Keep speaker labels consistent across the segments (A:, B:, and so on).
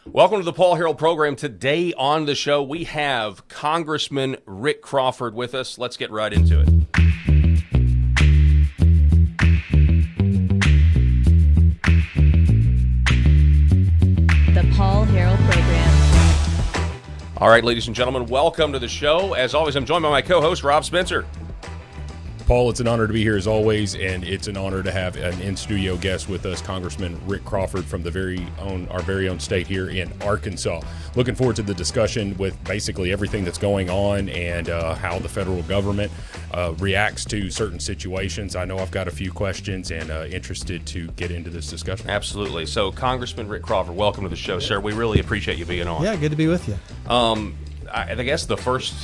A: Welcome to the Paul Harrell program. Today on the show, we have Congressman Rick Crawford with us. Let's get right into it.
B: The Paul Harrell program.
A: All right, ladies and gentlemen, welcome to the show. As always, I'm joined by my co-host, Rob Spencer.
C: Paul, it's an honor to be here as always, and it's an honor to have an in-studio guest with us, Congressman Rick Crawford from our very own state here in Arkansas. Looking forward to the discussion with basically everything that's going on and how the federal government reacts to certain situations. I know I've got a few questions and interested to get into this discussion.
A: Absolutely. So, Congressman Rick Crawford, welcome to the show, sir. We really appreciate you being on.
D: Yeah, good to be with you.
A: I guess the first...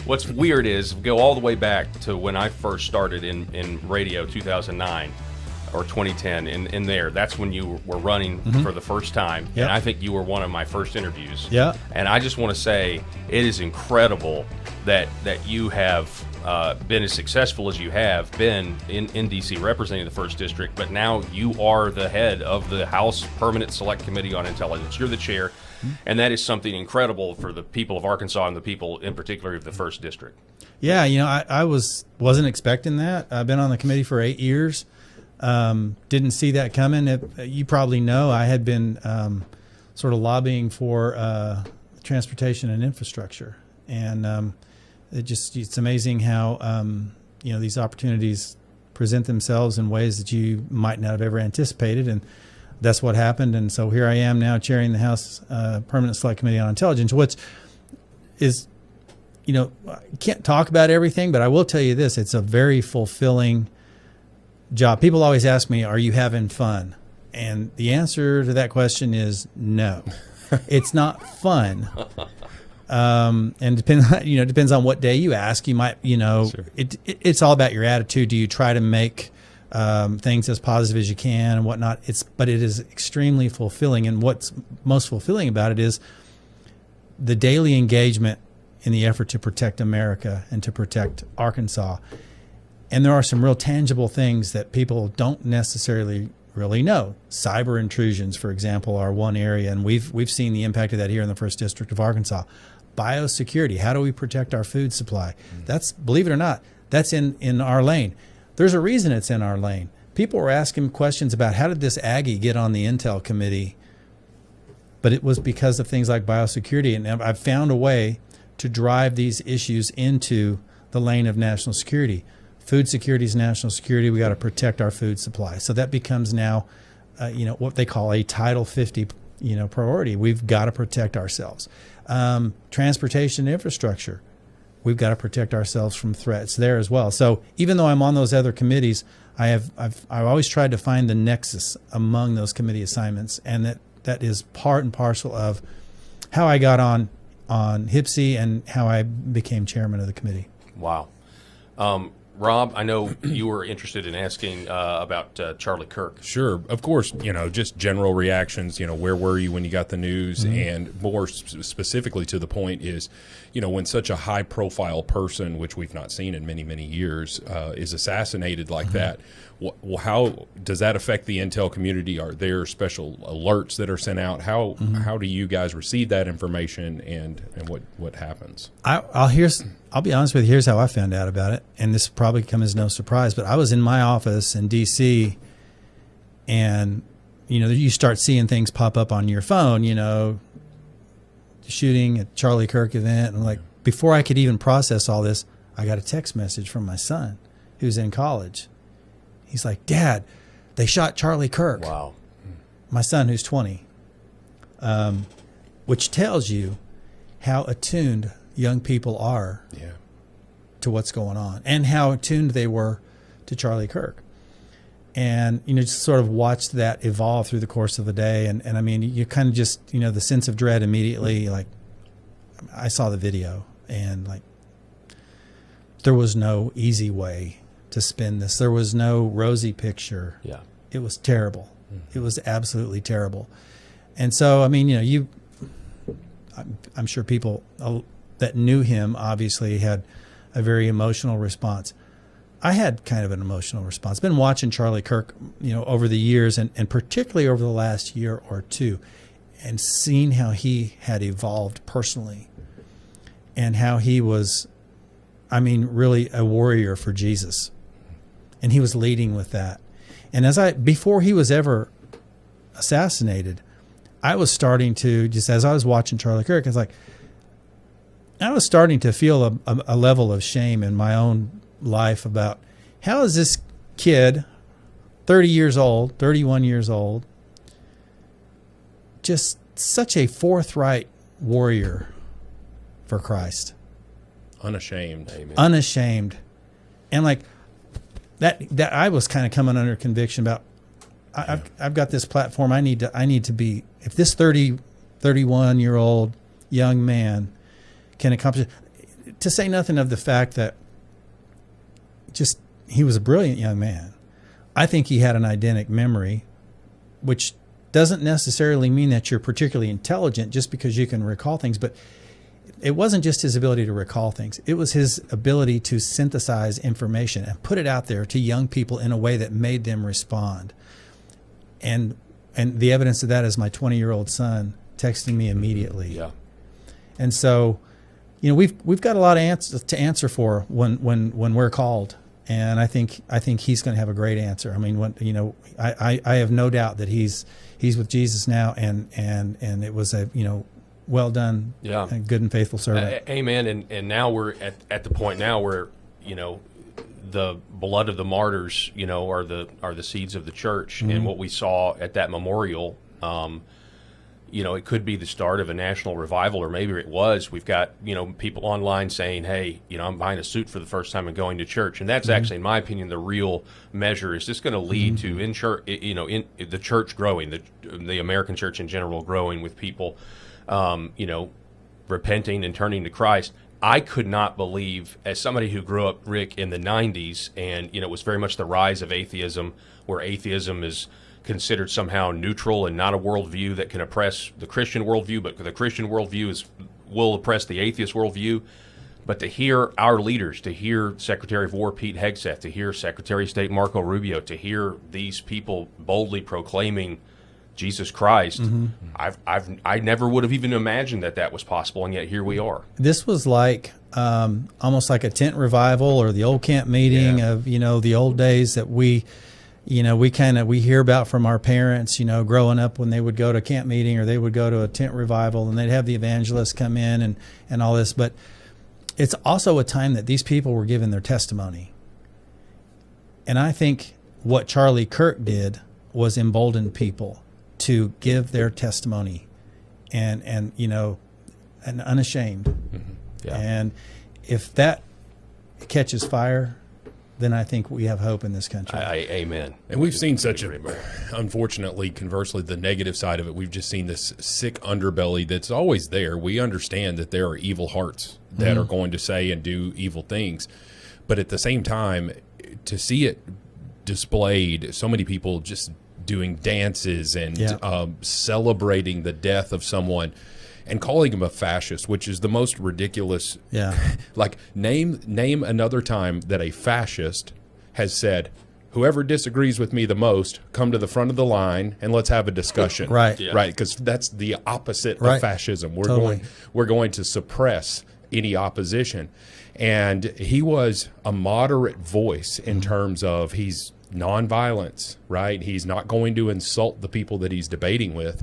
A: What's weird is go all the way back to when I first started in radio, 2009 or 2010. In there, that's when you were running for the first time,
D: Yep.
A: and I think you were one of my first interviews.
D: Yeah.
A: And I just want to say it is incredible that you have been as successful as you have been in D.C. representing the 1st District, but now you are the head of the House Permanent Select Committee on Intelligence. You're the chair. And that is something incredible for the people of Arkansas and the people in particular of the 1st District.
D: Yeah, I wasn't expecting that. I've been on the committee for 8 years. Didn't see that coming. You probably know I had been sort of lobbying for transportation and infrastructure. And it's amazing how, these opportunities present themselves in ways that you might not have ever anticipated. And that's what happened, and so here I am now chairing the House Permanent Select Committee on Intelligence, which is, I can't talk about everything, but I will tell you this, it's a very fulfilling job. People always ask me, are you having fun? And the answer to that question is no. It's not fun. And depends on what day you ask. You might,
C: Sure.
D: It's all about your attitude. Do you try to make things as positive as you can and whatnot? But it is extremely fulfilling. And what's most fulfilling about it is the daily engagement in the effort to protect America and to protect Arkansas. And there are some real tangible things that people don't necessarily really know. Cyber intrusions, for example, are one area, and we've seen the impact of that here in the 1st District of Arkansas. Biosecurity, how do we protect our food supply? That's, believe it or not, that's in our lane. There's a reason it's in our lane. People were asking questions about how did this Aggie get on the Intel committee, but it was because of things like biosecurity. And I've found a way to drive these issues into the lane of national security. Food security is national security. We got to protect our food supply. So that becomes now, what they call a Title 50, priority. We've got to protect ourselves. Transportation infrastructure. We've got to protect ourselves from threats there as well. So even though I'm on those other committees, I've always tried to find the nexus among those committee assignments, and that is part and parcel of how I got on HPSI and how I became chairman of the committee.
A: Wow. Rob, I know you were interested in asking about Charlie Kirk.
C: Sure. Of course, just general reactions, where were you when you got the news? And more specifically to the point is, when such a high-profile person, which we've not seen in many, many years, is assassinated like that, how does that affect the intel community? Are there special alerts that are sent out? How do you guys receive that information, and what happens?
D: I'll be honest with you. Here's how I found out about it, and this will probably come as no surprise. But I was in my office in D.C., and you start seeing things pop up on your phone. Shooting at Charlie Kirk event, and before I could even process all this, I got a text message from my son, who's in college. He's like, "Dad, they shot Charlie Kirk."
A: Wow.
D: My son, who's 20, which tells you how attuned young people are to what's going on and how attuned they were to Charlie Kirk. And, just sort of watched that evolve through the course of the day. And I mean, you kind of just, the sense of dread immediately, I saw the video and there was no easy way to spin this. There was no rosy picture.
A: Yeah.
D: It was terrible. It was absolutely terrible. And so, I mean, I'm sure people that knew him obviously had a very emotional response. I had kind of an emotional response. Been watching Charlie Kirk, over the years, and particularly over the last year or two. and seeing how he had evolved personally and how he was, I mean, really a warrior for Jesus. And he was leading with that. And before he was ever assassinated, I was starting to, just as I was watching Charlie Kirk, I was starting to feel a level of shame in my own life about how is this kid, 30 years old, 31 years old, just such a forthright warrior for Christ.
C: Unashamed.
A: Amen.
D: Unashamed. And like that I was kind of coming under conviction about, I've got this platform. I need to be, if this 31-year-old young man can accomplish, to say nothing of the fact that just he was a brilliant young man. I think he had an eidetic memory, which doesn't necessarily mean that you're particularly intelligent just because you can recall things, but it wasn't just his ability to recall things. It was his ability to synthesize information and put it out there to young people in a way that made them respond. And the evidence of that is my 20-year-old son texting me immediately.
A: Yeah. And
D: so, we've got a lot of answers to answer for when we're called, and I think he's going to have a great answer. I mean, I have no doubt that he's with Jesus now, and it was a well done, good and faithful servant.
A: Amen. And now we're at the point now where the blood of the martyrs, are the seeds of the church, and what we saw at that memorial. It could be the start of a national revival, or maybe it was. We've got, people online saying, hey, I'm buying a suit for the first time and going to church. And that's actually, in my opinion, the real measure. Is this going to lead to in the church growing, the American church in general growing with people, repenting and turning to Christ? I could not believe, as somebody who grew up, Rick, in the 90s, and, it was very much the rise of atheism, where atheism is considered somehow neutral and not a worldview that can oppress the Christian worldview, but the Christian worldview will oppress the atheist worldview. But to hear our leaders, to hear Secretary of War Pete Hegseth, to hear Secretary of State Marco Rubio, to hear these people boldly proclaiming Jesus Christ, I never would have even imagined that was possible, and yet here we are.
D: This was like almost like a tent revival or the old camp meeting of the old days that we hear about from our parents, growing up when they would go to camp meeting or they would go to a tent revival and they'd have the evangelists come in and all this. But it's also a time that these people were giving their testimony. And I think what Charlie Kirk did was embolden people to give their testimony and unashamed.
C: Mm-hmm.
A: Yeah.
D: And if that catches fire, then I think we have hope in this country.
A: Amen.
C: And we've seen unfortunately, conversely, the negative side of it. We've just seen this sick underbelly that's always there. We understand that there are evil hearts that are going to say and do evil things. But at the same time, to see it displayed, so many people just doing dances and celebrating the death of someone and calling him a fascist, which is the most ridiculous.
D: Yeah.
C: Like, name another time that a fascist has said, whoever disagrees with me the most, come to the front of the line and let's have a discussion.
D: Right.
A: Yeah.
C: Right, because that's the opposite
D: Right.
C: of fascism.
D: Totally.
C: We're going to suppress any opposition. And he was a moderate voice in terms of he's nonviolence, right? He's not going to insult the people that he's debating with.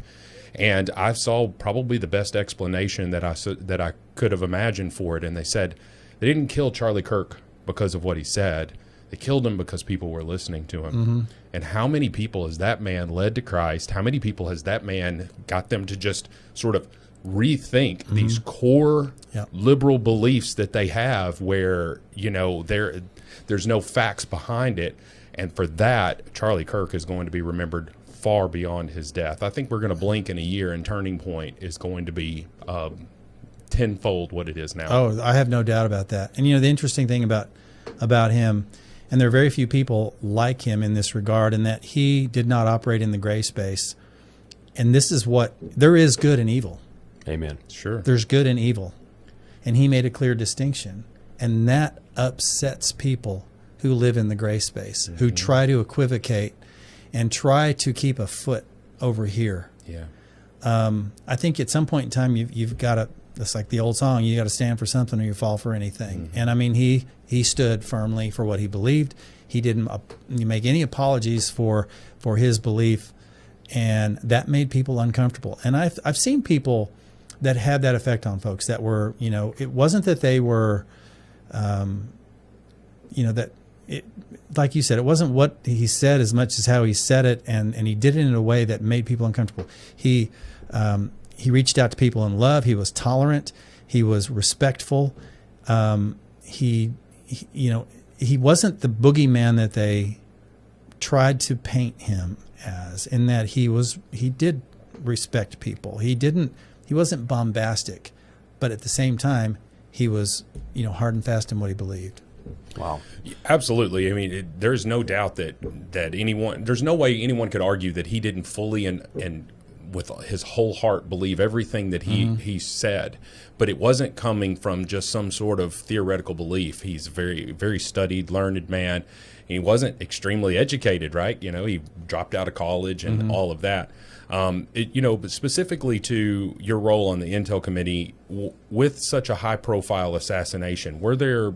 C: And I saw probably the best explanation that I could have imagined for it. And they said they didn't kill Charlie Kirk because of what he said. They killed him because people were listening to him.
D: Mm-hmm.
C: And how many people has that man led to Christ? How many people has that man got them to just sort of rethink these core liberal beliefs that they have where, there's no facts behind it. And for that, Charlie Kirk is going to be remembered far beyond his death. I think we're going to blink in a year, and Turning Point is going to be tenfold what it is now.
D: Oh, I have no doubt about that. And the interesting thing about him, and there are very few people like him in this regard, in that he did not operate in the gray space. And this is there is good and evil.
A: Amen.
C: Sure.
D: There's good and evil. And he made a clear distinction. And that upsets people who live in the gray space, who try to equivocate and try to keep a foot over here.
C: Yeah.
D: I think at some point in time you've got to. It's like the old song: you got to stand for something, or you fall for anything. And I mean, he stood firmly for what he believed. He didn't make any apologies for his belief, and that made people uncomfortable. And I've seen people that had that effect on folks that were, it wasn't that they were, that it, like you said, it wasn't what he said as much as how he said it, and he did it in a way that made people uncomfortable. He reached out to people in love. He was tolerant. He was respectful. He wasn't the boogeyman that they tried to paint him as, in that he did respect people. He wasn't bombastic, but at the same time, he was, hard and fast in what he believed.
A: Wow.
C: Absolutely. I mean, there's no doubt that there's no way anyone could argue that he didn't fully and with his whole heart believe everything that he said, but it wasn't coming from just some sort of theoretical belief. He's a very, very studied, learned man. He wasn't extremely educated, right? He dropped out of college and all of that. But specifically to your role on the Intel Committee, with such a high-profile assassination, were there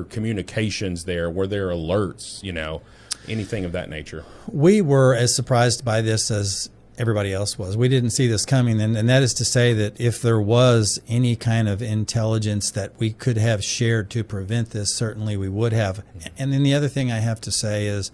C: communications there? Were there alerts? Anything of that nature?
D: We were as surprised by this as everybody else was. We didn't see this coming, and that is to say that if there was any kind of intelligence that we could have shared to prevent this, certainly we would have. And then the other thing I have to say is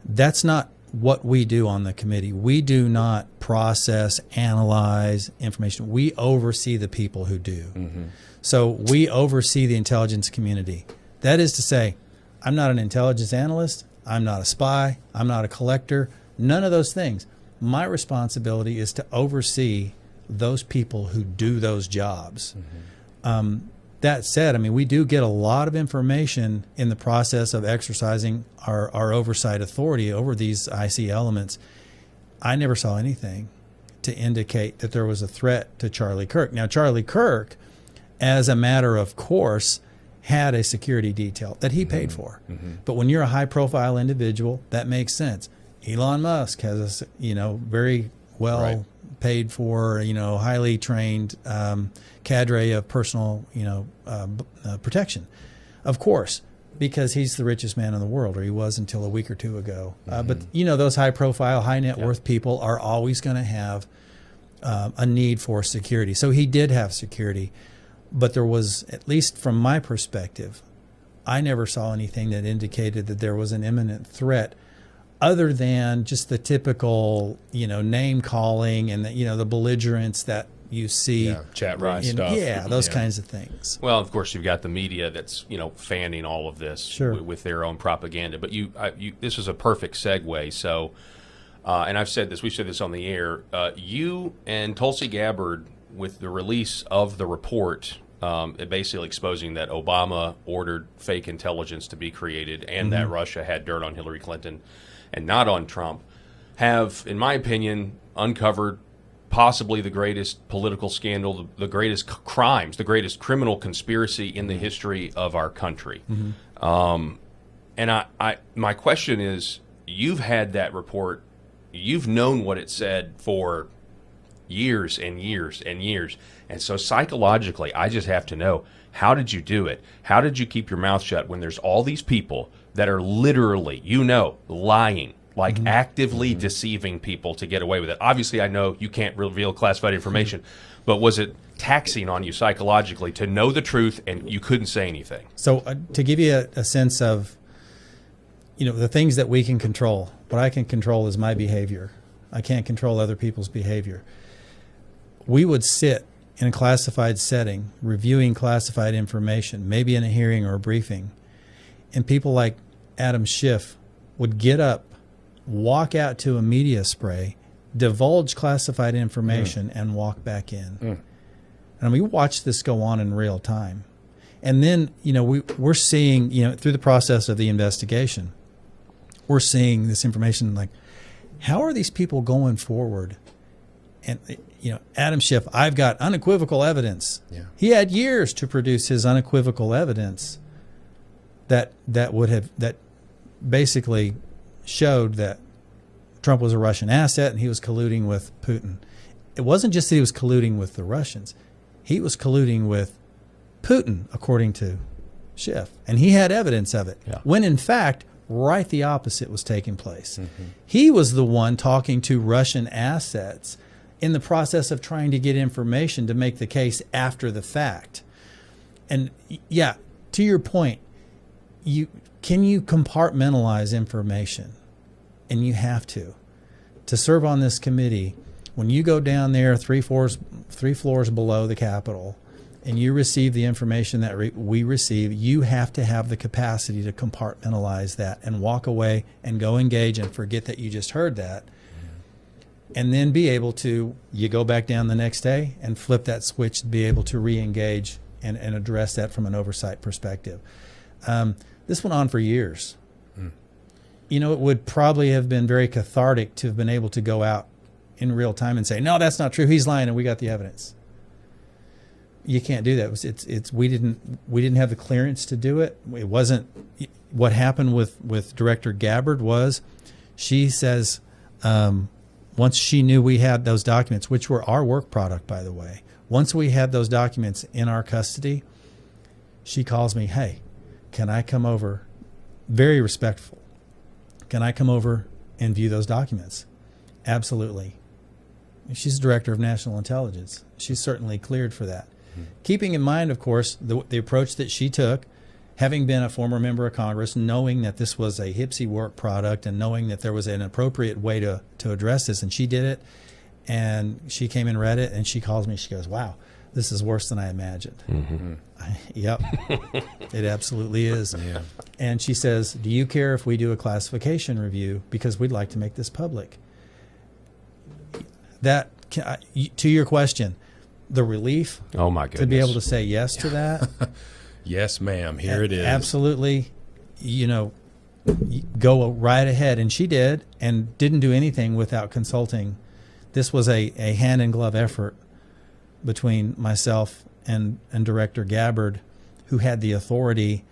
D: that's not what we do on the committee. We do not process, analyze information. We oversee the people who do. So we oversee the intelligence community. That is to say, I'm not an intelligence analyst. I'm not a spy. I'm not a collector. None of those things. My responsibility is to oversee those people who do those jobs. That said, I mean, we do get a lot of information in the process of exercising our oversight authority over these IC elements. I never saw anything to indicate that there was a threat to Charlie Kirk. Now, Charlie Kirk, as a matter of course, had a security detail that he paid for. But when you're a high-profile individual, that makes sense. Elon Musk has a very well paid for, highly trained cadre of personal, protection. Of course, because he's the richest man in the world, or he was until a week or two ago. But, those high-profile, high-net-worth people are always going to have a need for security. So he did have security. But there was, at least from my perspective, I never saw anything that indicated that there was an imminent threat, other than just the typical, name calling and the belligerence that you see,
C: chat room stuff,
D: those kinds of things.
A: Well, of course, you've got the media that's fanning all of this with their own propaganda. But this is a perfect segue. So, and we've said this on the air. You and Tulsi Gabbard, with the release of the report, basically exposing that Obama ordered fake intelligence to be created and that Russia had dirt on Hillary Clinton and not on Trump, have, in my opinion, uncovered possibly the greatest political scandal, the greatest crimes, the greatest criminal conspiracy in the history of our country. And my question is, you've had that report, you've known what it said for years and years and years. And so psychologically, I just have to know, how did you do it? How did you keep your mouth shut when there's all these people that are literally, lying, like actively deceiving people to get away with it? Obviously, I know you can't reveal classified information, but was it taxing on you psychologically to know the truth and you couldn't say anything?
D: So to give you a sense of, the things that we can control, what I can control is my behavior. I can't control other people's behavior. We would sit in a classified setting, reviewing classified information, maybe in a hearing or a briefing, and people like Adam Schiff would get up, walk out to a media spray, divulge classified information, and walk back in. And we watched this go on in real time. And then, we're seeing, through the process of the investigation, we're seeing this information like, how are these people going forward? And, Adam Schiff, I've got unequivocal evidence. Yeah. He had years to produce his unequivocal evidence that basically showed that Trump was a Russian asset and he was colluding with Putin. It wasn't just that he was colluding with the Russians. He was colluding with Putin, according to Schiff. And he had evidence of it.
A: Yeah.
D: When in fact, right the opposite was taking place. He was the one talking to Russian assets in the process of trying to get information to make the case after the fact. And yeah, to your point, can you compartmentalize information? And you have to serve on this committee. When you go down there 3 floors below the Capitol and you receive the information that we receive, you have to have the capacity to compartmentalize that and walk away and go engage and forget that you just heard that. And then be able to, you go back down the next day and flip that switch to be able to re-engage and address that from an oversight perspective. This went on for years. You know, it would probably have been very cathartic to have been able to go out in real time and say, no, that's not true. He's lying, and we got the evidence. You can't do that. We didn't have the clearance to do it. It wasn't. What happened with Director Gabbard was, she says, once she knew we had those documents, which were our work product, by the way, once we had those documents in our custody, she calls me, hey, can I come over? Very respectful. Can I come over and view those documents? Absolutely. She's Director of National Intelligence. She's certainly cleared for that. Keeping in mind, of course, the approach that she took, having been a former member of Congress, knowing that this was a HPSI work product and knowing that there was an appropriate way to address this, and she did it, and she came and read it, and she calls me, she goes, wow, this is worse than I imagined. Yep, it absolutely is.
C: Yeah.
D: And she says, do you care if we do a classification review, because we'd like to make this public? That, to your question, the relief,
A: oh my goodness,
D: to be able to say yes to that.
C: Yes, ma'am. Here it is.
D: Absolutely. You know, go right ahead. And she did, and didn't do anything without consulting. This was a hand-in-glove effort between myself and Director Gabbard, who had the authority.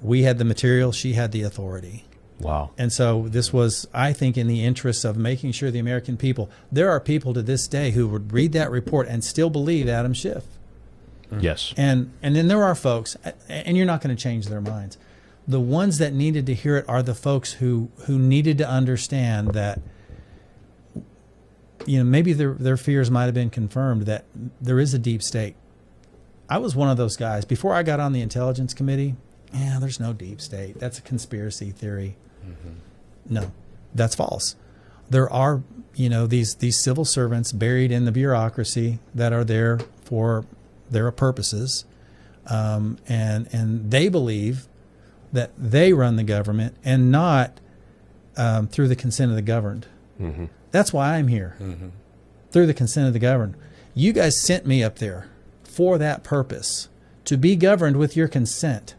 D: We had the material. She had the authority.
A: Wow.
D: And so this was, I think, in the interests of making sure the American people, there are people to this day who would read that report and still believe Adam Schiff.
A: Yes.
D: And then there are folks, and you're not going to change their minds. The ones that needed to hear it are the folks who needed to understand that, you know, maybe their fears might have been confirmed, that there is a deep state. I was one of those guys. Before I got on the Intelligence Committee, there's no deep state. That's a conspiracy theory. No, that's false. There are, you know, these civil servants buried in the bureaucracy that are there for their purposes, and they believe that they run the government and not through the consent of the governed. That's why I'm here, through the consent of the governed. You guys sent me up there for that purpose, to be governed with your consent,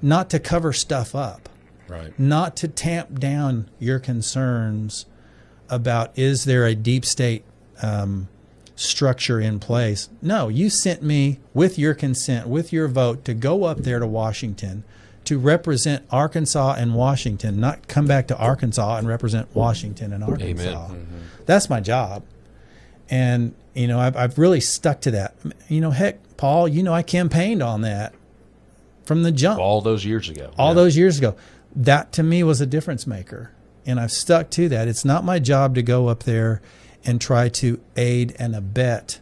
D: not to cover stuff up.
C: Right.
D: Not to tamp down your concerns about, is there a deep state structure in place? No, you sent me with your consent, with your vote, to go up there to Washington to represent Arkansas and Washington, not come back to Arkansas and represent Washington and Arkansas. That's my job. And, you know, I've really stuck to that. You know, heck, Paul, you know, I campaigned on that from the jump.
A: All those years ago.
D: Those years ago. That, to me, was a difference maker. And I've stuck to that. It's not my job to go up there and try to aid and abet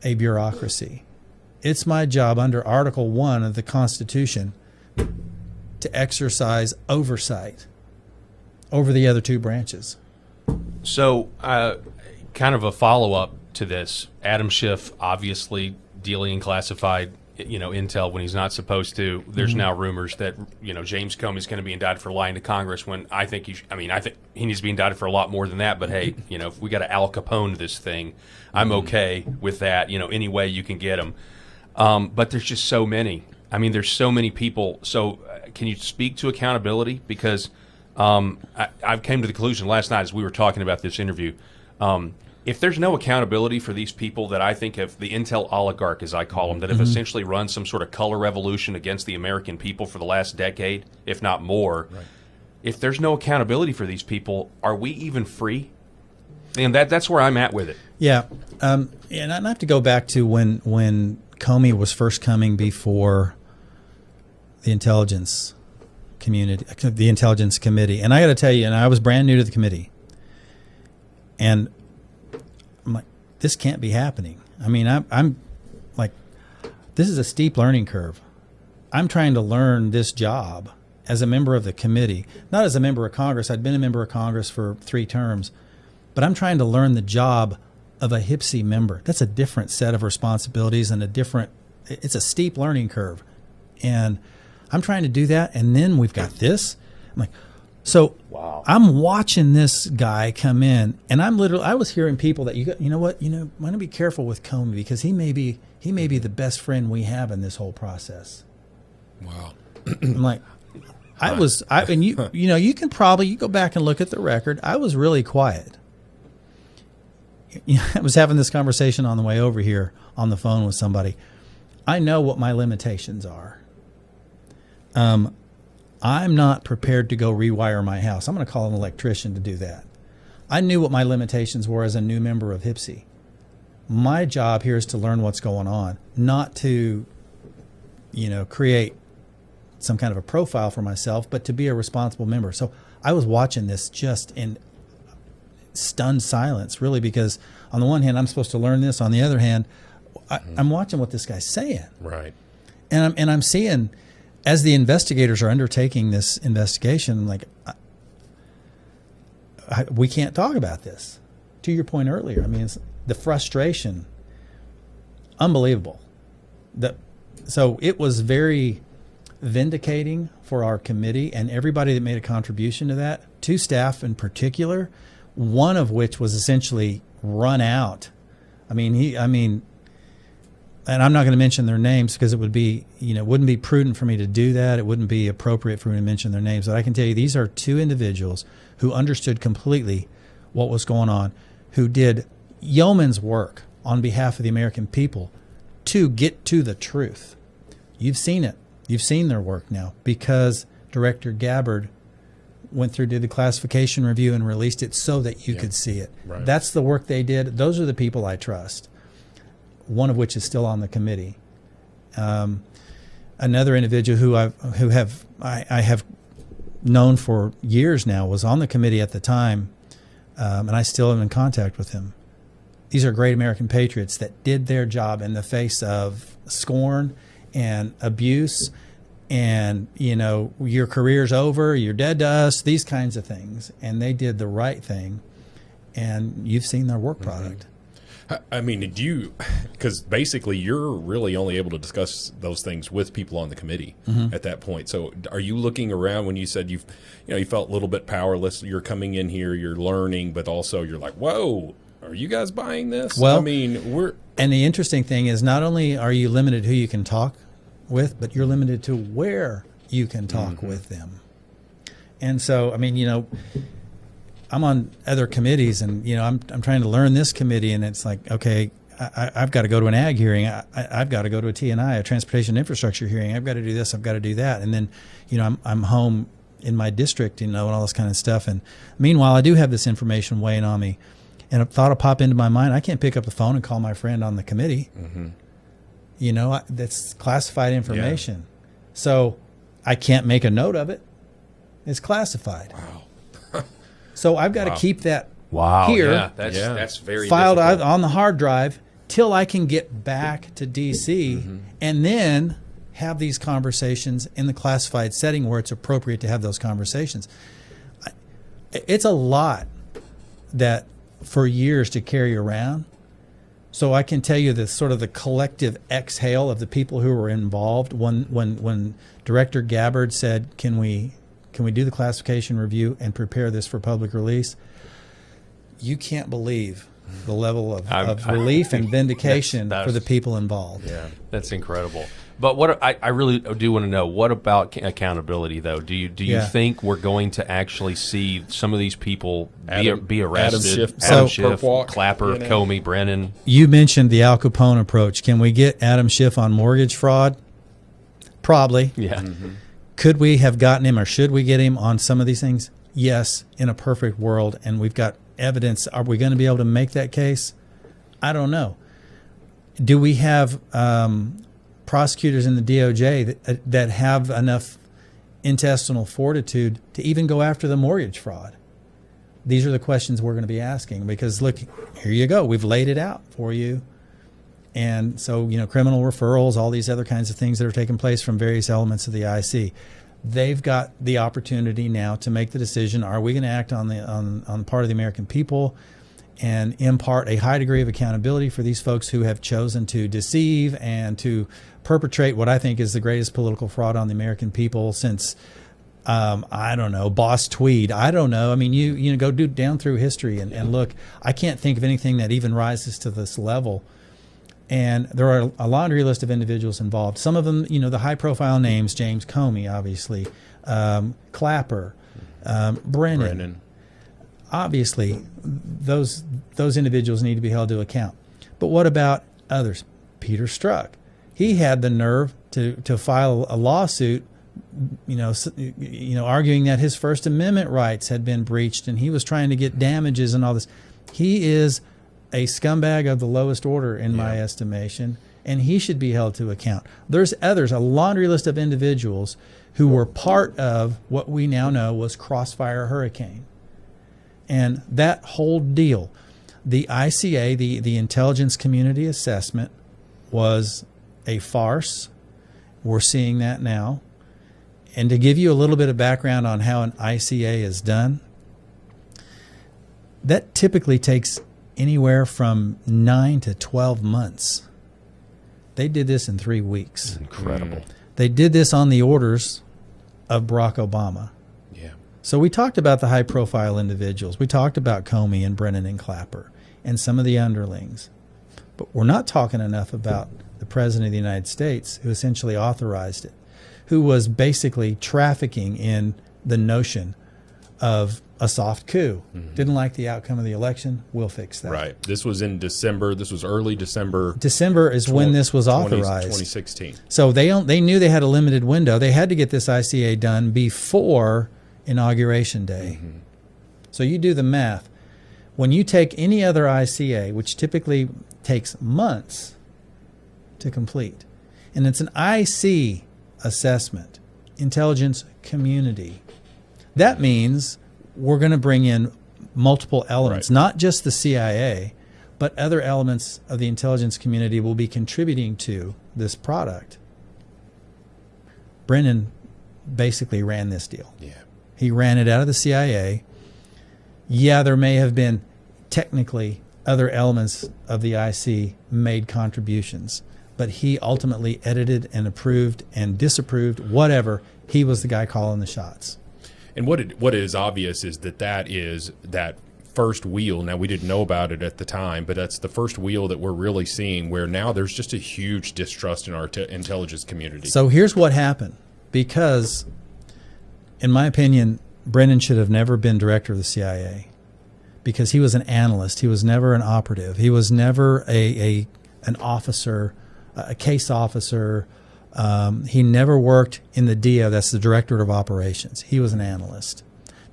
D: a bureaucracy. It's my job under Article 1 of the Constitution to exercise oversight over the other two branches.
A: So, kind of a follow-up to this, Adam Schiff obviously dealing in classified, you know, intel when he's not supposed to. There's now rumors that, you know, James Comey's going to be indicted for lying to Congress, when I think I think he needs to be indicted for a lot more than that. But hey, you know, if we got to Al Capone this thing, I'm okay with that. You know, any way you can get him. But there's just so many. I mean, there's so many people. So can you speak to accountability? Because I came to the conclusion last night as we were talking about this interview. If there's no accountability for these people that I think of, the intel oligarch, as I call them, that have essentially run some sort of color revolution against the American people for the last decade, if not more, if there's no accountability for these people, are we even free? And that's where I'm at with it.
D: Yeah. And I have to go back to when Comey was first coming before the intelligence community, the intelligence committee. And I got to tell you, and I was brand new to the committee. And I'm like, this can't be happening. I mean, I'm like, this is a steep learning curve. I'm trying to learn this job as a member of the committee, not as a member of Congress. I'd been a member of Congress for 3 terms, but I'm trying to learn the job of a HPSI member. That's a different set of responsibilities and it's a steep learning curve. And I'm trying to do that. And then we've got this. I'm like, so
A: wow.
D: I'm watching this guy come in, and I was hearing people that want to be careful with Comey because he may be the best friend we have in this whole process.
C: Wow.
D: I'm like, you can probably go back and look at the record. I was really quiet. I was having this conversation on the way over here on the phone with somebody. I know what my limitations are. I'm not prepared to go rewire my house. I'm going to call an electrician to do that. I knew what my limitations were as a new member of HPSI. My job here is to learn what's going on, not to, create some kind of a profile for myself, but to be a responsible member. So I was watching this just in stunned silence, really, because on the one hand, I'm supposed to learn this. On the other hand, I'm watching what this guy's saying.
C: Right.
D: And I'm seeing, as the investigators are undertaking this investigation, like, we can't talk about this. To your point earlier, I mean, it's the frustration, unbelievable. So it was very vindicating for our committee and everybody that made a contribution to that, 2 staff in particular, one of which was essentially run out. And I'm not going to mention their names because it would be, it wouldn't be prudent for me to do that. It wouldn't be appropriate for me to mention their names. But I can tell you these are 2 individuals who understood completely what was going on, who did yeoman's work on behalf of the American people to get to the truth. You've seen it. You've seen their work now because Director Gabbard did the classification review and released it so that you could see it.
C: Right.
D: That's the work they did. Those are the people I trust. One of which is still on the committee. Another individual who I have known for years now was on the committee at the time, and I still am in contact with him. These are great American patriots that did their job in the face of scorn and abuse and, your career's over, you're dead to us, these kinds of things. And they did the right thing, and you've seen their work product.
C: I mean, because basically you're really only able to discuss those things with people on the committee at that point. So are you looking around when you said you felt a little bit powerless, you're coming in here, you're learning, but also you're like, whoa, are you guys buying this?
D: Well,
C: and
D: the interesting thing is not only are you limited who you can talk with, but you're limited to where you can talk with them. And so, I'm on other committees, and I'm trying to learn this committee, and it's like, okay, I've got to go to an ag hearing, I've got to go to a T&I, a transportation infrastructure hearing, I've got to do this, I've got to do that, and then I'm home in my district, and all this kind of stuff. And meanwhile, I do have this information weighing on me, and a thought will pop into my mind. I can't pick up the phone and call my friend on the committee. That's classified information, so I can't make a note of it. It's classified.
C: Wow.
D: So I've got to keep that here.
A: Yeah, that's very
D: filed
A: difficult.
D: on the hard drive till I can get back to D.C. And then have these conversations in the classified setting where it's appropriate to have those conversations. It's a lot that for years to carry around. So I can tell you the sort of the collective exhale of the people who were involved when Director Gabbard said, Can we do the classification review and prepare this for public release? You can't believe the level of relief and vindication for the people involved.
A: Yeah, that's incredible. But what I really do want to know, what about accountability, though? Do you think we're going to actually see some of these people be arrested? Adam Schiff, Clapper, Comey, Brennan.
D: You mentioned the Al Capone approach. Can we get Adam Schiff on mortgage fraud? Probably.
A: Yeah.
D: Could we have gotten him, or should we get him on some of these things? Yes, in a perfect world, and we've got evidence. Are we going to be able to make that case? I don't know. Do we have prosecutors in the DOJ that have enough intestinal fortitude to even go after the mortgage fraud? These are the questions we're going to be asking, because look, here you go. We've laid it out for you. And so, criminal referrals, all these other kinds of things that are taking place from various elements of the IC. They've got the opportunity now to make the decision: are we going to act on the part of the American people and impart a high degree of accountability for these folks who have chosen to deceive and to perpetrate what I think is the greatest political fraud on the American people since, I don't know, Boss Tweed. I don't know. I mean, you go down through history and look. I can't think of anything that even rises to this level. And there are a laundry list of individuals involved. Some of them, the high-profile names: James Comey, obviously, Clapper, Brennan. Obviously, those individuals need to be held to account. But what about others? Peter Strzok. He had the nerve to file a lawsuit, arguing that his First Amendment rights had been breached, and he was trying to get damages and all this. He is a scumbag of the lowest order in my estimation, and he should be held to account. There's others, a laundry list of individuals who were part of what we now know was Crossfire Hurricane. And that whole deal, the ICA, the Intelligence Community Assessment, was a farce. We're seeing that now. And to give you a little bit of background on how an ICA is done, that typically takes anywhere from 9 to 12 months. They did this in 3 weeks.
A: Incredible.
D: They did this on the orders of Barack Obama.
C: Yeah.
D: So we talked about the high-profile individuals. We talked about Comey and Brennan and Clapper and some of the underlings. But we're not talking enough about the President of the United States, who essentially authorized it, who was basically trafficking in the notion of a soft coup. Didn't like the outcome of the election. We'll fix that.
C: Right. This was in December. This was early December.
D: December is when this was authorized.
C: 2016.
D: So they knew they had a limited window. They had to get this ICA done before Inauguration Day. So you do the math. When you take any other ICA, which typically takes months to complete, and it's an IC assessment, intelligence community, that means we're going to bring in multiple elements, not just the CIA, but other elements of the intelligence community will be contributing to this product. Brennan basically ran this deal.
C: Yeah.
D: He ran it out of the CIA. Yeah, there may have been technically other elements of the IC made contributions, but he ultimately edited and approved and disapproved, whatever. He was the guy calling the shots.
C: And what is obvious is that is that first wheel. Now, we didn't know about it at the time, but that's the first wheel that we're really seeing, where now there's just a huge distrust in our intelligence community.
D: So here's what happened. Because, in my opinion, Brennan should have never been director of the CIA, because he was an analyst. He was never an operative. He was never an officer, a case officer. He never worked in the DO, that's the Directorate of Operations. He was an analyst.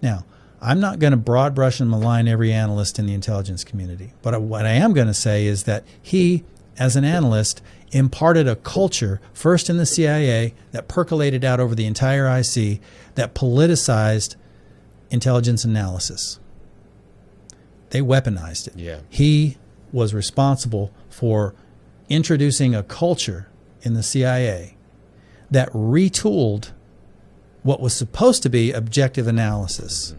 D: Now, I'm not going to broad brush and malign every analyst in the intelligence community, but what I am going to say is that he, as an analyst, imparted a culture, first in the CIA, that percolated out over the entire IC, that politicized intelligence analysis. They weaponized it.
C: Yeah.
D: He was responsible for introducing a culture in the CIA that retooled what was supposed to be objective analysis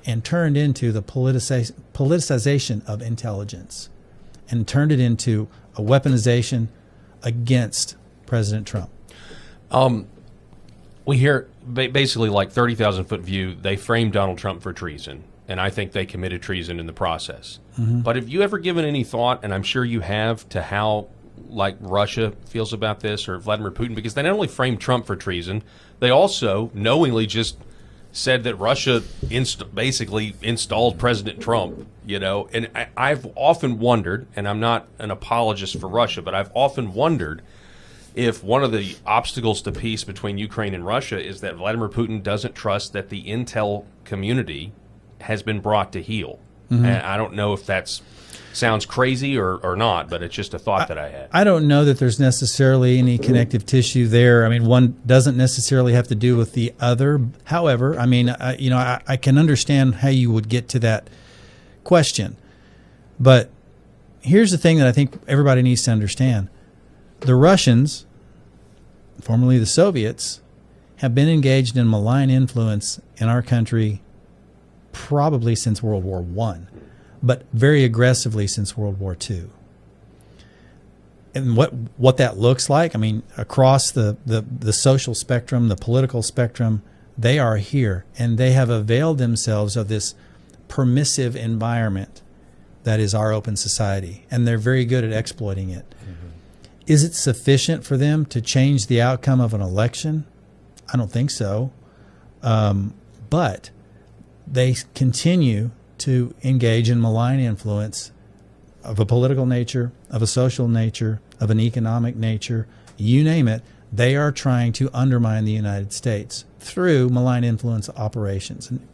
D: and turned into the politicization of intelligence, and turned it into a weaponization against President Trump.
A: We hear basically like 30,000-foot view, they framed Donald Trump for treason, and I think they committed treason in the process. But have you ever given any thought, and I'm sure you have, to how like Russia feels about this, or Vladimir Putin? Because they not only framed Trump for treason, they also knowingly just said that Russia basically installed President Trump, and I've often wondered, and I'm not an apologist for Russia, but I've often wondered, if one of the obstacles to peace between Ukraine and Russia is that Vladimir Putin doesn't trust that the intel community has been brought to heel. And I don't know if that's sounds crazy or not, but it's just a thought that I had.
D: I don't know that there's necessarily any connective tissue there. I mean, one doesn't necessarily have to do with the other. However, I mean, I can understand how you would get to that question. But here's the thing that I think everybody needs to understand. The Russians, formerly the Soviets, have been engaged in malign influence in our country probably since World War I, but very aggressively since World War II. And what that looks like, I mean, across the social spectrum, the political spectrum, they are here, and they have availed themselves of this permissive environment that is our open society, and they're very good at exploiting it. Is it sufficient for them to change the outcome of an election? I don't think so. But they continue to engage in malign influence of a political nature, of a social nature, of an economic nature, you name it. They are trying to undermine the United States through malign influence operations. And,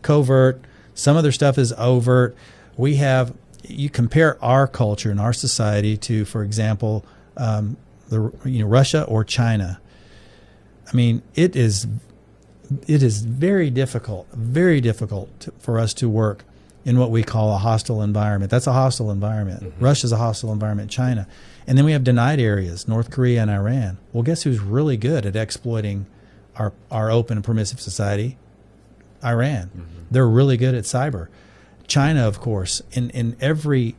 D: covert, some of their stuff is overt. You compare our culture and our society to, for example, Russia or China. I mean, it is very difficult for us to work in what we call a hostile environment. That's a hostile environment. Russia's a hostile environment, China. And then we have denied areas, North Korea and Iran. Well, guess who's really good at exploiting our open and permissive society? Iran. They're really good at cyber. China, of course, in every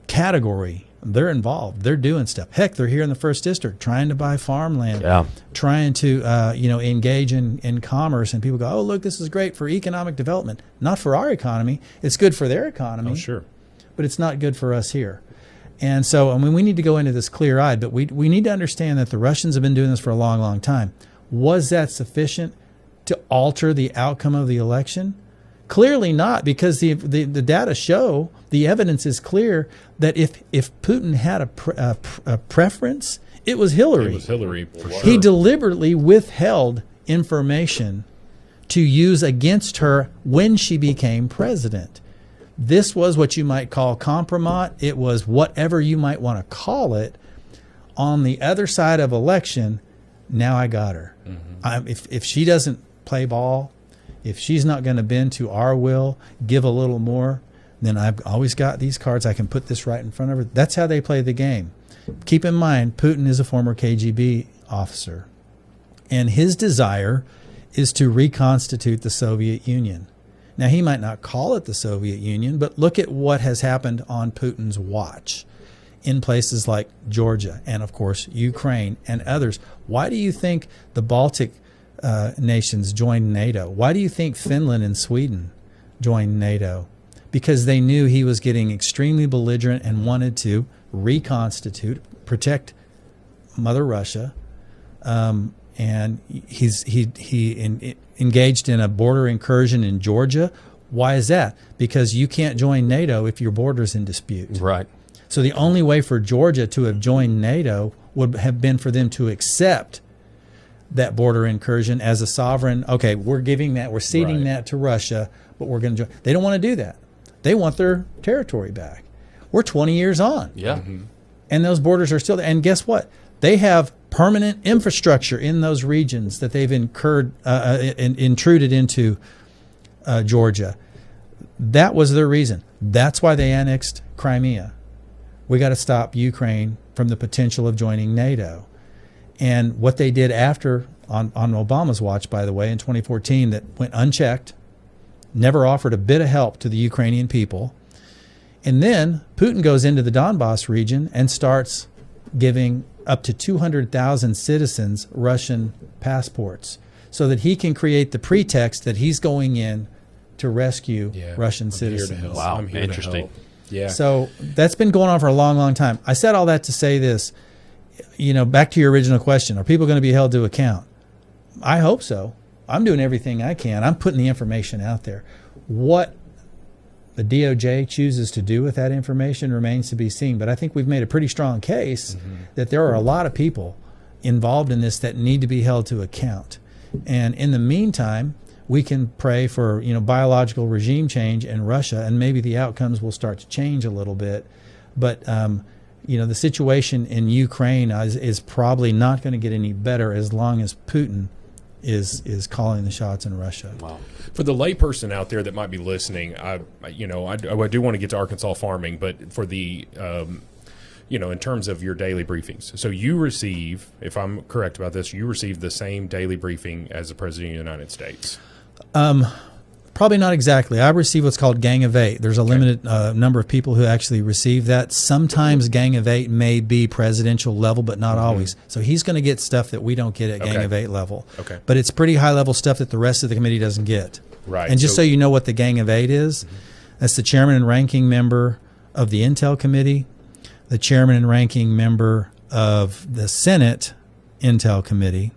D: category, they're involved. They're doing stuff. Heck, they're here in the first district trying to buy farmland, trying to engage in commerce. And people go, oh, look, this is great for economic development. Not for our economy. It's good for their economy.
C: Oh, sure.
D: But it's not good for us here. And so, I mean, we need to go into this clear-eyed, but we need to understand that the Russians have been doing this for a long, long time. Was that sufficient to alter the outcome of the election? Clearly not, because the data show, the evidence is clear that if Putin had a preference, it was Hillary.
C: It was Hillary, for sure.
D: He deliberately withheld information to use against her when she became president. This was what you might call compromise. It was whatever you might want to call it. On the other side of election, now I got her. If she doesn't play ball, if she's not going to bend to our will, give a little more, then I've always got these cards. I can put this right in front of her. That's how they play the game. Keep in mind, Putin is a former KGB officer, and his desire is to reconstitute the Soviet Union. Now, he might not call it the Soviet Union, but look at what has happened on Putin's watch in places like Georgia and, of course, Ukraine and others. Why do you think the Baltic nations joined NATO? Why do you think Finland and Sweden joined NATO? Because they knew he was getting extremely belligerent and wanted to reconstitute, protect Mother Russia, and he engaged in a border incursion in Georgia. Why is that? Because you can't join NATO if your border's in dispute.
A: Right.
D: So the only way for Georgia to have joined NATO would have been for them to accept that border incursion as a sovereign. Okay, we're ceding that to Russia, but we're going to join. They don't want to do that. They want their territory back. We're 20 years on.
A: Yeah.
D: And those borders are still there. And guess what? They have permanent infrastructure in those regions that they've intruded into Georgia. That was their reason. That's why they annexed Crimea. We got to stop Ukraine from the potential of joining NATO. And what they did after, on Obama's watch, by the way, in 2014, that went unchecked, never offered a bit of help to the Ukrainian people. And then Putin goes into the Donbass region and starts giving up to 200,000 citizens Russian passports so that he can create the pretext that he's going in to rescue Russian citizens.
A: Wow,
C: I'm here
A: interesting.
C: to help. Yeah.
D: So that's been going on for a long, long time. I said all that to say this. Back to your original question, are people going to be held to account? I hope so. I'm doing everything I can. I'm putting the information out there. What the DOJ chooses to do with that information remains to be seen. But I think we've made a pretty strong case that there are a lot of people involved in this that need to be held to account. And in the meantime, we can pray for biological regime change in Russia, and maybe the outcomes will start to change a little bit. But the situation in Ukraine is probably not going to get any better as long as Putin is calling the shots in Russia.
A: Wow.
C: For the layperson out there that might be listening, I do want to get to Arkansas farming, but for the in terms of your daily briefings. So you receive, if I'm correct about this, you receive the same daily briefing as the President of the United States.
D: Probably not exactly. I receive what's called Gang of Eight. There's a limited number of people who actually receive that. Sometimes Gang of Eight may be presidential level, but not always. So he's going to get stuff that we don't get at Gang of Eight level.
C: Okay.
D: But it's pretty high level stuff that the rest of the committee doesn't get.
C: Right.
D: And just so you know what the Gang of Eight is, that's the chairman and ranking member of the Intel Committee, the chairman and ranking member of the Senate Intel Committee,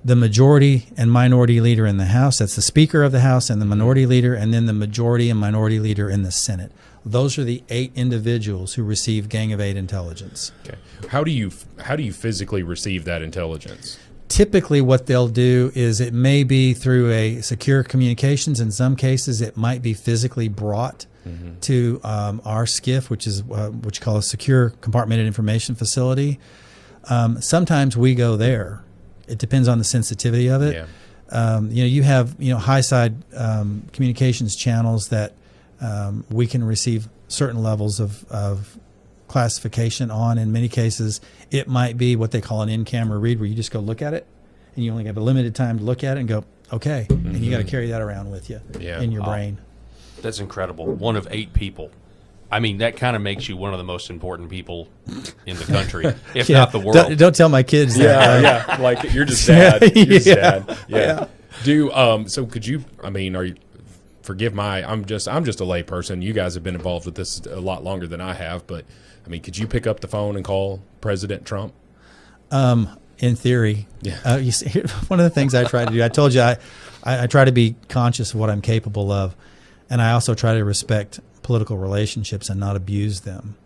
D: the majority and minority leader in the House, that's the Speaker of the House and the minority leader, and then the majority and minority leader in the Senate. Those are the 8 individuals who receive Gang of 8 intelligence.
C: Okay. How do you physically receive that intelligence?
D: Typically what they'll do is it may be through a secure communications. In some cases it might be physically brought to our SCIF, which is what you call a secure compartmented information facility. Sometimes we go there. It depends on the sensitivity of it.
C: Yeah.
D: You have high side communications channels that we can receive certain levels of classification on. In many cases, it might be what they call an in-camera read, where you just go look at it, and you only have a limited time to look at it and go, okay, and you got to carry that around with you in your brain.
A: That's incredible. One of 8 people. I mean, that kind of makes you one of the most important people in the country, if not the world.
D: Don't tell my kids that.
C: Yeah, like you're just dad. You're just dad.
D: Yeah.
C: So could you? I mean, are you? Forgive my. I'm just a lay person. You guys have been involved with this a lot longer than I have, but I mean, could you pick up the phone and call President Trump?
D: In theory,
C: Yeah.
D: You see, one of the things I try to do. I told you I try to be conscious of what I'm capable of, and I also try to respect political relationships and not abuse them.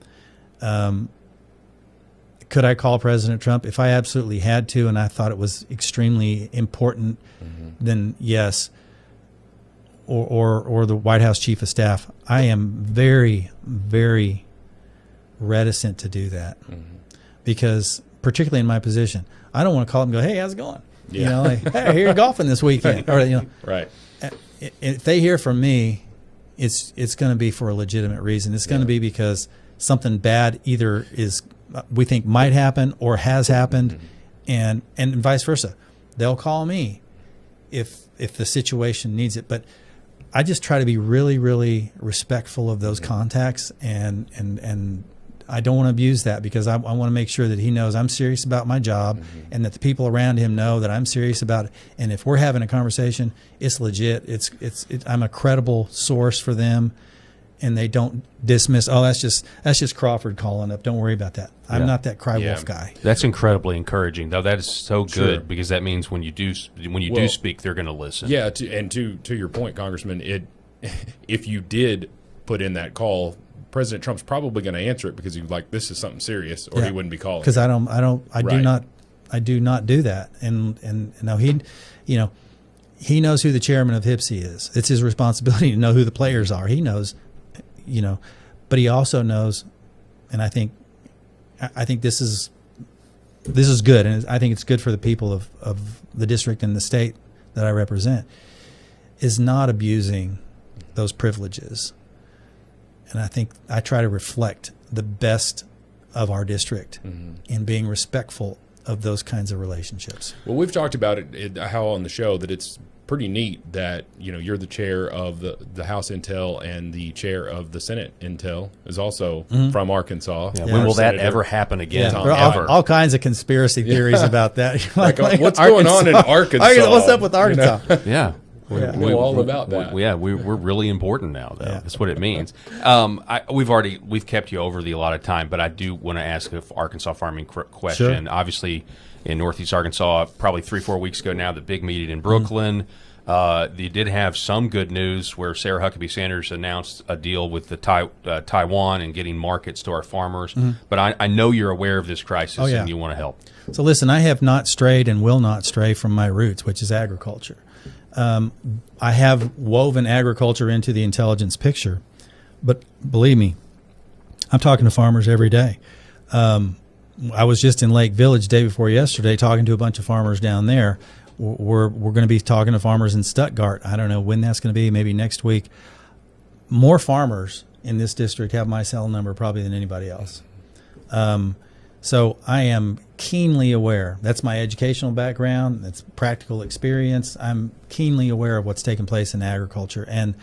D: Could I call President Trump? If I absolutely had to and I thought it was extremely important, then yes. Or the White House Chief of Staff. I am very, very reticent to do that because, particularly in my position, I don't want to call them and go, hey, how's it going?
C: Yeah.
D: Like, hey, I hear you're golfing this weekend. Or,
C: Right.
D: If they hear from me, it's going to be for a legitimate reason. It's going to be because something bad either we think might happen or has happened, and vice versa. They'll call me if the situation needs it. But I just try to be really, really respectful of those contacts, and I don't want to abuse that because I want to make sure that he knows I'm serious about my job and that the people around him know that I'm serious about it. And if we're having a conversation, it's legit. I'm a credible source for them, and they don't dismiss. Oh, that's just Crawford calling up. Don't worry about that. I'm not that cry wolf guy.
A: That's incredibly encouraging, though. That is so good
C: Sure.
A: because that means when you do speak, they're going to listen.
C: Yeah, to your point, Congressman, if you did put in that call, President Trump's probably going to answer it because he's like, this is something serious, or he wouldn't be calling.
D: Because I do not do that. And no, he knows who the chairman of HIPSI is. It's his responsibility to know who the players are. He knows, but he also knows, and I think this is good, and I think it's good for the people of the district and the state that I represent, is not abusing those privileges. And I think I try to reflect the best of our district in being respectful of those kinds of relationships.
C: Well, we've talked about how on the show that it's pretty neat that you're the chair of the House Intel and the chair of the Senate Intel is also from Arkansas.
A: Yeah, when will that ever happen again?
D: There are all kinds of conspiracy theories about that.
C: Like, what's going on in Arkansas?
D: What's up with Arkansas?
A: Yeah.
C: We're all about that.
A: We're really important now, though.
D: Yeah.
A: That's what it means. We've kept you over the allotted time, but I do want to ask an Arkansas farming question.
D: Sure.
A: Obviously, in Northeast Arkansas, probably 3-4 weeks ago now, the big meeting in Brooklyn. You did have some good news where Sarah Huckabee Sanders announced a deal with the Taiwan and getting markets to our farmers. But I know you're aware of this crisis and you want to help.
D: So listen, I have not strayed and will not stray from my roots, which is agriculture. I have woven agriculture into the intelligence picture, but believe me, I'm talking to farmers every day. I was just in Lake Village day before yesterday talking to a bunch of farmers down there. We're going to be talking to farmers in Stuttgart. I don't know when that's going to be, maybe next week. More farmers in this district have my cell number probably than anybody else. So I am keenly aware. That's my educational background. That's practical experience. I'm keenly aware of what's taking place in agriculture. And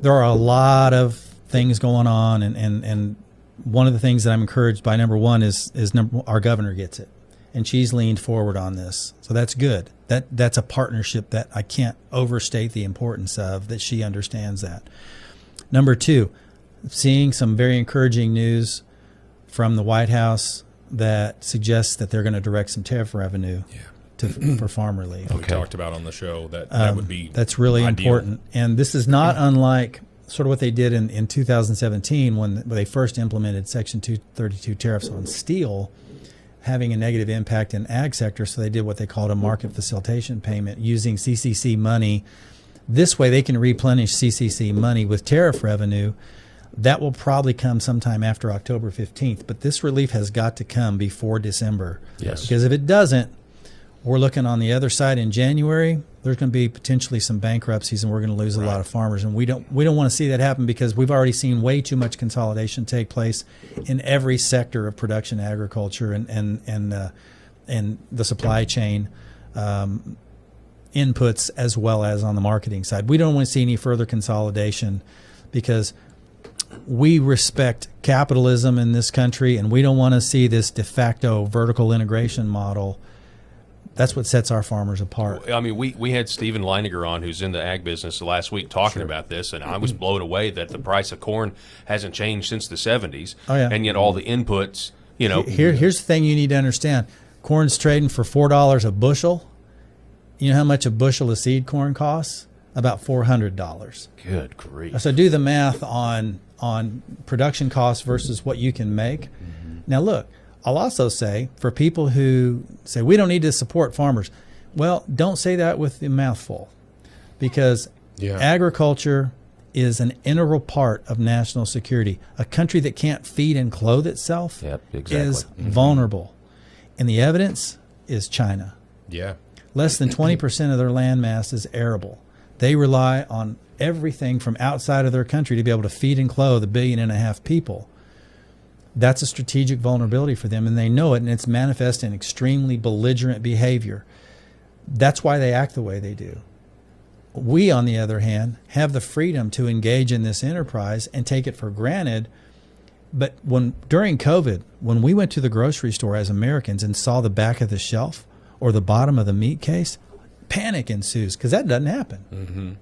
D: there are a lot of things going on. And one of the things that I'm encouraged by, number one, is our governor gets it. And she's leaned forward on this. So that's good. That's a partnership that I can't overstate the importance of, that she understands that. Number two, seeing some very encouraging news from the White House that suggests that they're going to direct some tariff revenue for farm relief.
C: We talked about on the show that would be
D: that's really
C: ideal.
D: important. And this is not unlike sort of what they did in 2017 when they first implemented Section 232 tariffs on steel, having a negative impact in ag sector. So they did what they called a market facilitation payment using CCC money. This way they can replenish CCC money with tariff revenue. That will probably come sometime after October 15th. But this relief has got to come before December.
A: Yes.
D: Because if it doesn't, we're looking on the other side in January. There's going to be potentially some bankruptcies, and we're going to lose a lot of farmers. And we don't want to see that happen, because we've already seen way too much consolidation take place in every sector of production agriculture and the supply chain inputs, as well as on the marketing side. We don't want to see any further consolidation, because we respect capitalism in this country, and we don't want to see this de facto vertical integration model. That's what sets our farmers apart.
A: I mean, we had Stephen Leininger on, who's in the ag business, last week talking about this, and I was blown away that the price of corn hasn't changed since the 70s.
D: Oh, yeah.
A: And yet all the inputs, you know.
D: Here's the thing you need to understand. Corn's trading for $4 a bushel. You know how much a bushel of seed corn costs? About $400.
A: Good grief.
D: So do the math on production costs versus what you can make. Mm-hmm. Now, look, I'll also say, for people who say we don't need to support farmers, well, don't say that with the mouth full, because agriculture is an integral part of national security. A country that can't feed and clothe itself is vulnerable. And the evidence is China.
C: Yeah.
D: Less than 20% of their land mass is arable. They rely on everything from outside of their country to be able to feed and clothe 1.5 billion people. That's a strategic vulnerability for them, and they know it, and it's manifest in extremely belligerent behavior. That's why they act the way they do. We, on the other hand, have the freedom to engage in this enterprise and take it for granted. But during COVID, when we went to the grocery store as Americans and saw the back of the shelf or the bottom of the meat case, panic ensues, because that doesn't happen. Mm-hmm.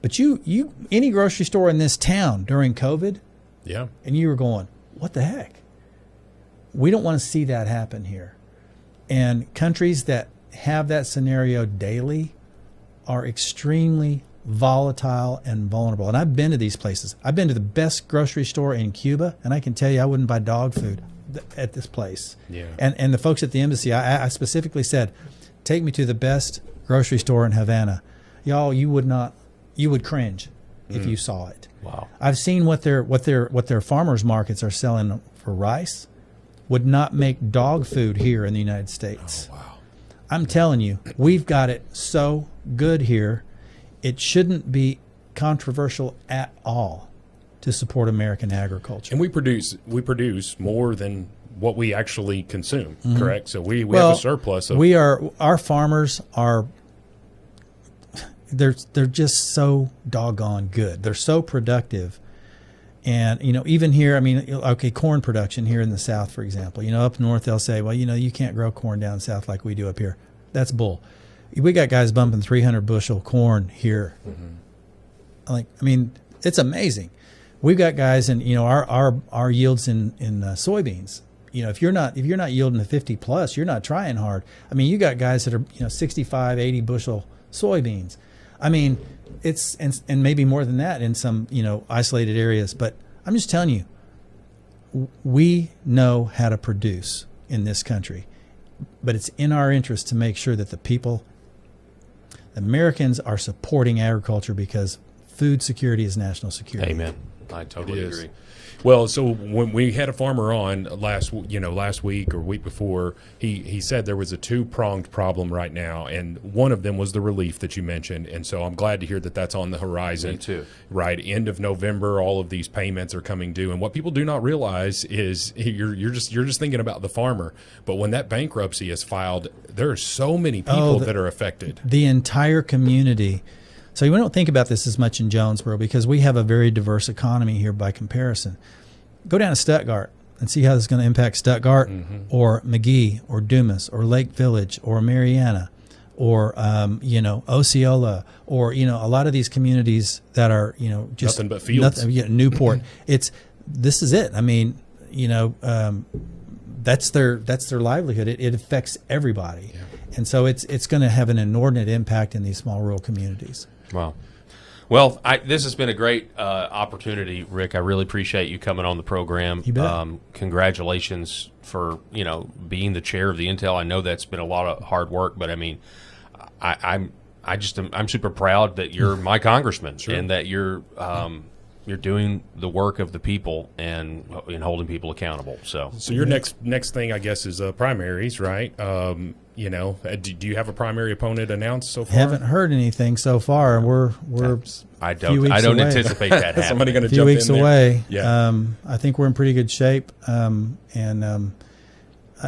D: But you any grocery store in this town during COVID, and you were going, what the heck? We don't want to see that happen here. And countries that have that scenario daily are extremely volatile and vulnerable. And I've been to these places. I've been to the best grocery store in Cuba, and I can tell you I wouldn't buy dog food at this place. Yeah. And the folks at the embassy, I specifically said, take me to the best grocery store in Havana. Y'all, you would cringe if you saw it.
A: Wow.
D: I've seen what their farmers markets are selling for rice. Would not make dog food here in the United States. Oh, wow. I'm telling you, we've got it so good here. It shouldn't be controversial at all to support American agriculture.
C: And we produce more than what we actually consume, correct? So we have a surplus of
D: our farmers are they're just so doggone good. They're so productive. And, even here, corn production here in the South, for example, up north, they'll say, well, you can't grow corn down south like we do up here. That's bull. We got guys bumping 300 bushel corn here. Mm-hmm. It's amazing. We've got guys in, our yields in soybeans. If you're not yielding to 50 plus, you're not trying hard. You got guys that are, 65, 80 bushel soybeans. I mean, it's and maybe more than that in some isolated areas. But I'm just telling you, we know how to produce in this country, but it's in our interest to make sure that the Americans are supporting agriculture, because food security is national security.
A: Amen. I totally agree.
C: Well, so when we had a farmer on last week or week before, he said there was a two-pronged problem right now, and one of them was the relief that you mentioned. And so I'm glad to hear that that's on the horizon.
A: Me too.
C: Right, end of November, all of these payments are coming due, and what people do not realize is you're just thinking about the farmer, but when that bankruptcy is filed, there are so many people that are affected.
D: The entire community. So we don't think about this as much in Jonesboro because we have a very diverse economy here by comparison. Go down to Stuttgart and see how this is going to impact Stuttgart or McGee or Dumas or Lake Village or Mariana or, Osceola or, a lot of these communities that are, just
C: nothing but fields.
D: Newport. This is it. I mean, that's their livelihood. It affects everybody. Yeah. And so it's going to have an inordinate impact in these small rural communities.
A: Wow. Well, this has been a great opportunity, Rick. I really appreciate you coming on the program.
D: You bet.
A: Congratulations for being the chair of the Intel. I know that's been a lot of hard work, but I mean, I'm super proud that you're my congressman and that you're doing the work of the people and holding people accountable. So
C: your next thing, I guess, is primaries, right? Do you have a primary opponent announced so far?
D: Haven't heard anything so far.
A: I don't anticipate that happening.
C: Somebody going to
D: a few
C: jump
D: weeks
C: in there?
D: away.
C: Yeah.
D: I think we're in pretty good shape.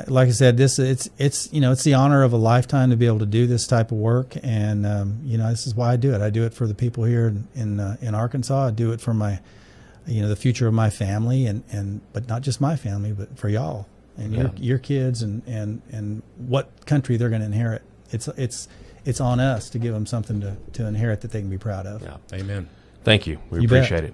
D: Like I said, it's the honor of a lifetime to be able to do this type of work, and this is why I do it. I do it for the people here in Arkansas. I do it for my, the future of my family, but not just my family, but for y'all and your kids and what country they're going to inherit. It's on us to give them something to inherit that they can be proud of.
C: Yeah. Amen.
A: Thank you. We
D: You bet.
A: appreciate it.